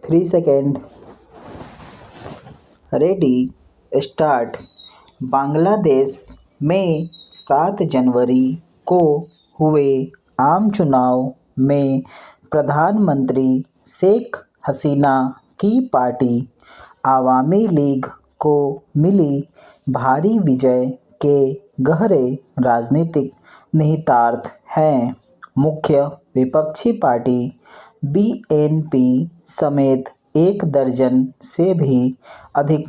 3 second. Ready, start. Bangladesh में 7 जनवरी को हुए आम चुनाव में प्रधानमंत्री शेख हसीना की पार्टी अवामी लीग को मिली भारी विजय के गहरे राजनीतिक निहितार्थ हैं। मुख्य विपक्षी पार्टी बीएनपी समेत 1 दर्जन से भी अधिक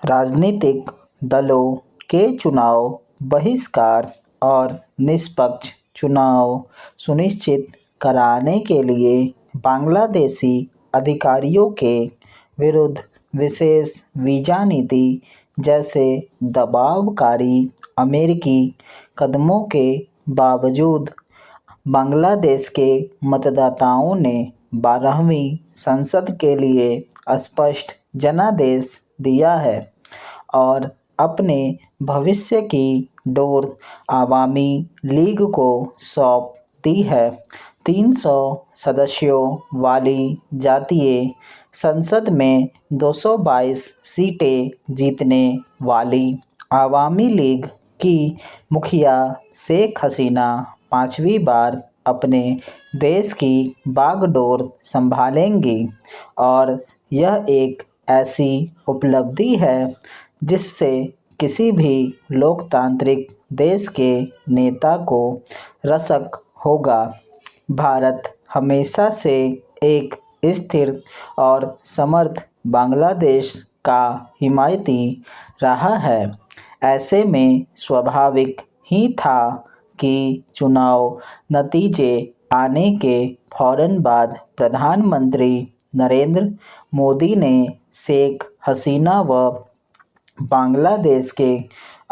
राजनीतिक दलों के चुनाव बहिष्कार और निष्पक्ष चुनाव सुनिश्चित कराने के लिए बांग्लादेशी अधिकारियों के विरुद्ध विशेष वीजा नीति जैसे दबावकारी अमेरिकी कदमों के बावजूद बांग्लादेश के मतदाताओं ने 12वीं संसद के लिए स्पष्ट जनादेश दिया है और अपने भविष्य की डोर अवामी लीग को सौंप दी है। 300 सदस्यों वाली जातीय संसद में 222 सीटें जीतने वाली अवामी लीग की मुखिया शेख हसीना 5वीं बार अपने देश की बागडोर संभालेंगी और यह एक ऐसी उपलब्धि है जिससे किसी भी लोकतांत्रिक देश के नेता को रसक होगा। भारत हमेशा से एक स्थिर और समर्थ बांग्लादेश का हिमायती रहा है। ऐसे में स्वाभाविक ही था कि चुनाव नतीजे आने के फौरन बाद प्रधानमंत्री नरेंद्र मोदी ने शेख हसीना व बांग्लादेश के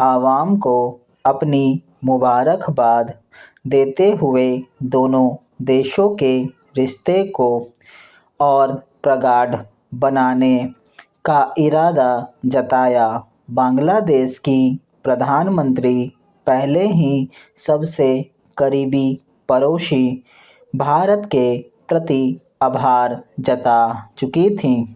आवाम को अपनी मुबारकबाद देते हुए दोनों देशों के रिश्ते को और प्रगाढ़ बनाने का इरादा जताया। बांग्लादेश की प्रधानमंत्री पहले ही सबसे करीबी पड़ोसी भारत के प्रति आभार जता चुकी थीं।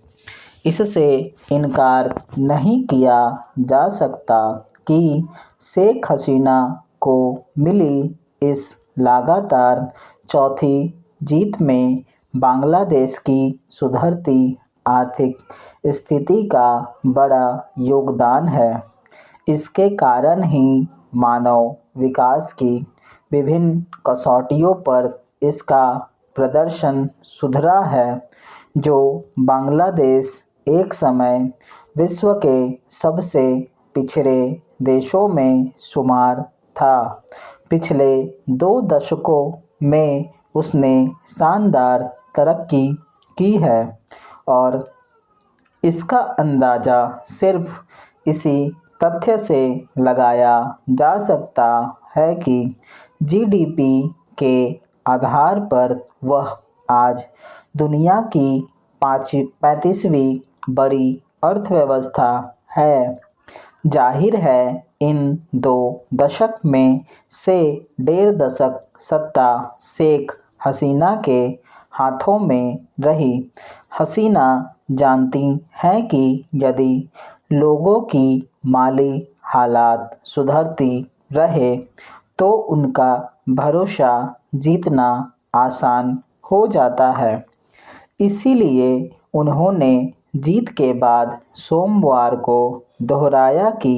इससे इनकार नहीं किया जा सकता कि शेख हसीना को मिली इस लगातार चौथी जीत में बांग्लादेश की सुधरती आर्थिक स्थिति का बड़ा योगदान है। इसके कारण ही मानव विकास की विभिन्न कसौटियों पर इसका प्रदर्शन सुधरा है, जो बांग्लादेश एक समय विश्व के सबसे पिछड़े देशों में शुमार था। पिछले 2 दशकों में उसने शानदार तरक्की की है और इसका अंदाज़ा सिर्फ इसी तथ्य से लगाया जा सकता है कि जीडीपी के आधार पर वह आज दुनिया की 35वीं बड़ी अर्थव्यवस्था है। जाहिर है इन 2 दशक में से 1.5 दशक सत्ता शेख हसीना के हाथों में रही। हसीना जानती हैं कि यदि लोगों की माली हालात सुधरती रहे तो उनका भरोसा जीतना आसान हो जाता है। इसीलिए उन्होंने जीत के बाद सोमवार को दोहराया कि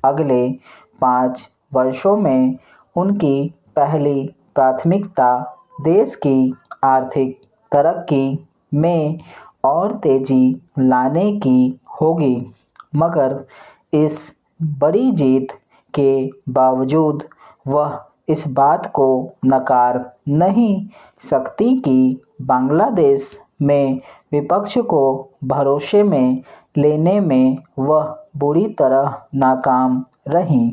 अगले 5 वर्षों में उनकी पहली प्राथमिकता देश की आर्थिक तरक्की में और तेजी लाने की होगी। मगर इस बड़ी जीत के बावजूद वह इस बात को नकार नहीं सकती कि बांग्लादेश में विपक्ष को भरोसे में लेने में वह बुरी तरह नाकाम रहीं।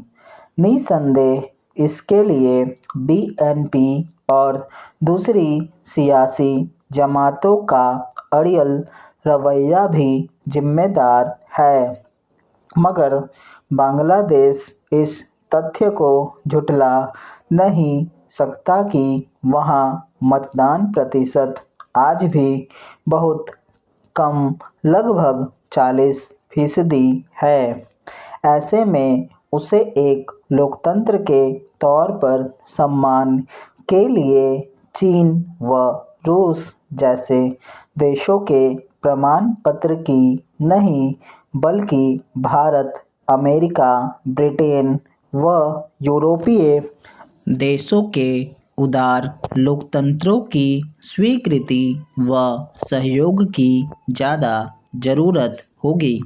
निसंदेह इसके लिए बीएनपी और दूसरी सियासी जमातों का अड़ियल रवैया भी जिम्मेदार है। मगर बांग्लादेश इस तथ्य को झुठला नहीं सकता कि वहाँ मतदान प्रतिशत आज भी बहुत कम लगभग 40% है। ऐसे में उसे एक लोकतंत्र के तौर पर सम्मान के लिए चीन व रूस जैसे देशों के प्रमाण पत्र की नहीं, बल्कि भारत, अमेरिका, ब्रिटेन व यूरोपीय देशों के उदार लोकतंत्रों की स्वीकृति व सहयोग की ज़्यादा ज़रूरत होगी।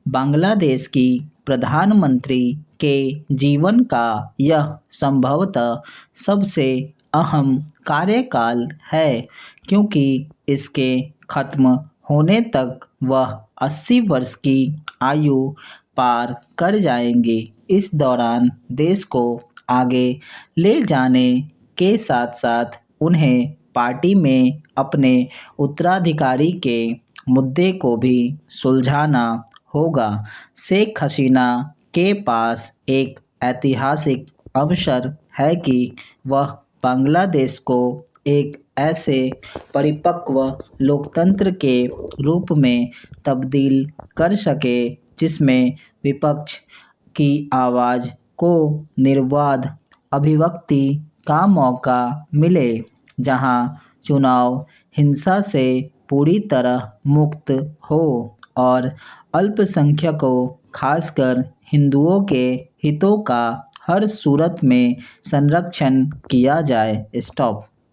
बांग्लादेश की प्रधानमंत्री के जीवन का यह संभवतः सबसे अहम कार्यकाल है, क्योंकि इसके खत्म होने तक वह 80 वर्ष की आयु पार कर जाएंगे। इस दौरान देश को आगे ले जाने के साथ साथ उन्हें पार्टी में अपने उत्तराधिकारी के मुद्दे को भी सुलझाना होगा। शेख हसीना के पास एक ऐतिहासिक अवसर है कि वह बांग्लादेश को एक ऐसे परिपक्व लोकतंत्र के रूप में तब्दील कर सके जिसमें विपक्ष की आवाज़ को निर्बाध अभिव्यक्ति का मौका मिले, जहां चुनाव हिंसा से पूरी तरह मुक्त हो और अल्पसंख्यकों, खासकर हिंदुओं के हितों का हर सूरत में संरक्षण किया जाए। स्टॉप।